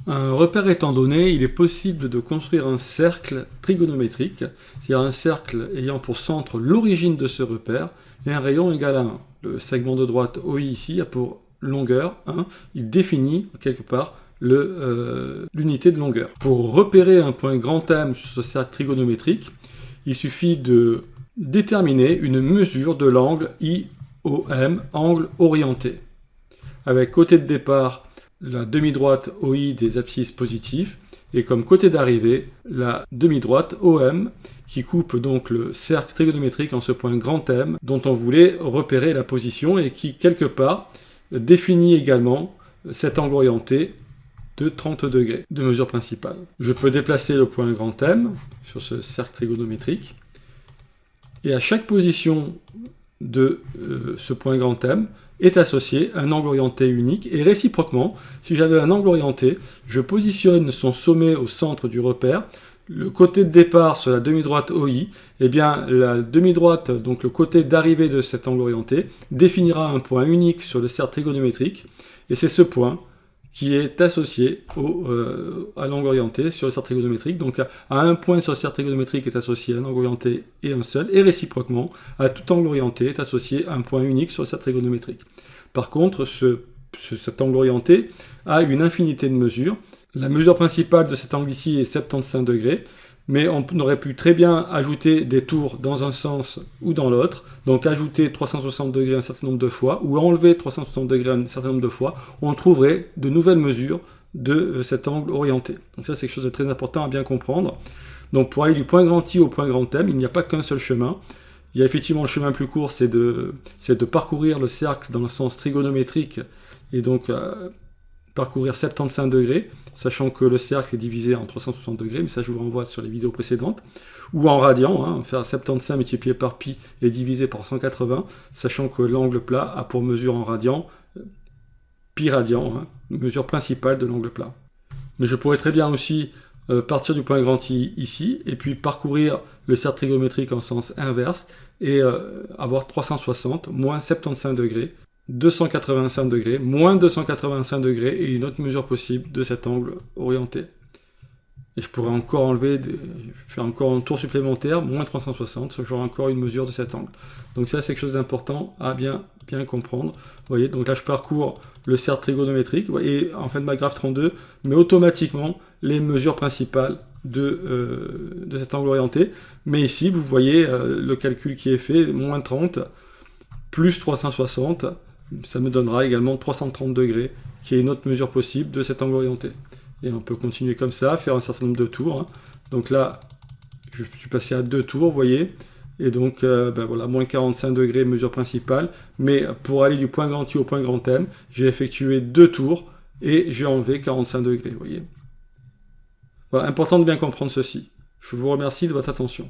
Un repère étant donné, il est possible de construire un cercle trigonométrique, c'est-à-dire un cercle ayant pour centre l'origine de ce repère et un rayon égal à 1. Le segment de droite OI ici a pour longueur 1, il définit quelque part l'unité de longueur. Pour repérer un point grand M sur ce cercle trigonométrique, il suffit de déterminer une mesure de l'angle IOM, angle orienté, avec côté de départ la demi-droite OI des abscisses positifs, et comme côté d'arrivée, la demi-droite OM, qui coupe donc le cercle trigonométrique en ce point grand M, dont on voulait repérer la position, et qui, quelque part, définit également cet angle orienté de 30 degrés de mesure principale. Je peux déplacer le point grand M sur ce cercle trigonométrique, et à chaque position de ce point grand M, est associé un angle orienté unique, et réciproquement, si j'avais un angle orienté, je positionne son sommet au centre du repère, le côté de départ sur la demi-droite OI, et bien la demi-droite, donc le côté d'arrivée de cet angle orienté, définira un point unique sur le cercle trigonométrique, et c'est ce point qui est associé à l'angle orienté sur le cercle trigonométrique. Donc à un point sur le cercle trigonométrique est associé un angle orienté et un seul, et réciproquement, à tout angle orienté est associé un point unique sur le cercle trigonométrique. Par contre, cet angle orienté a une infinité de mesures. La mesure principale de cet angle ici est 75 degrés, mais on aurait pu très bien ajouter des tours dans un sens ou dans l'autre, donc ajouter 360 degrés un certain nombre de fois, ou enlever 360 degrés un certain nombre de fois, on trouverait de nouvelles mesures de cet angle orienté. Donc ça, c'est quelque chose de très important à bien comprendre. Donc pour aller du point grand I au point grand M, il n'y a pas qu'un seul chemin. Il y a effectivement le chemin plus court, c'est de parcourir le cercle dans le sens trigonométrique, et donc parcourir 75 degrés, sachant que le cercle est divisé en 360 degrés, mais ça je vous renvoie sur les vidéos précédentes, ou en radian, faire 75 multiplié par pi et divisé par 180, sachant que l'angle plat a pour mesure en radian pi radian, mesure principale de l'angle plat. Mais je pourrais très bien aussi partir du point grand I ici, et puis parcourir le cercle trigonométrique en sens inverse, et avoir 360 moins 75 degrés, 285 degrés, moins 285 degrés, et une autre mesure possible de cet angle orienté. Et je pourrais encore faire encore un tour supplémentaire, moins 360, j'aurai encore une mesure de cet angle. Donc ça, c'est quelque chose d'important à bien comprendre. Vous voyez, donc là, je parcours le cercle trigonométrique, et en fin de ma graphe 32, mais automatiquement les mesures principales de cet angle orienté. Mais ici, vous voyez le calcul qui est fait, moins 30, plus 360, ça me donnera également 330 degrés, qui est une autre mesure possible de cet angle orienté. Et on peut continuer comme ça, faire un certain nombre de tours. Donc là, je suis passé à 2 tours, vous voyez. Et donc, voilà, moins 45 degrés, mesure principale. Mais pour aller du point grand I au point grand M, j'ai effectué 2 tours et j'ai enlevé 45 degrés, vous voyez. Voilà, important de bien comprendre ceci. Je vous remercie de votre attention.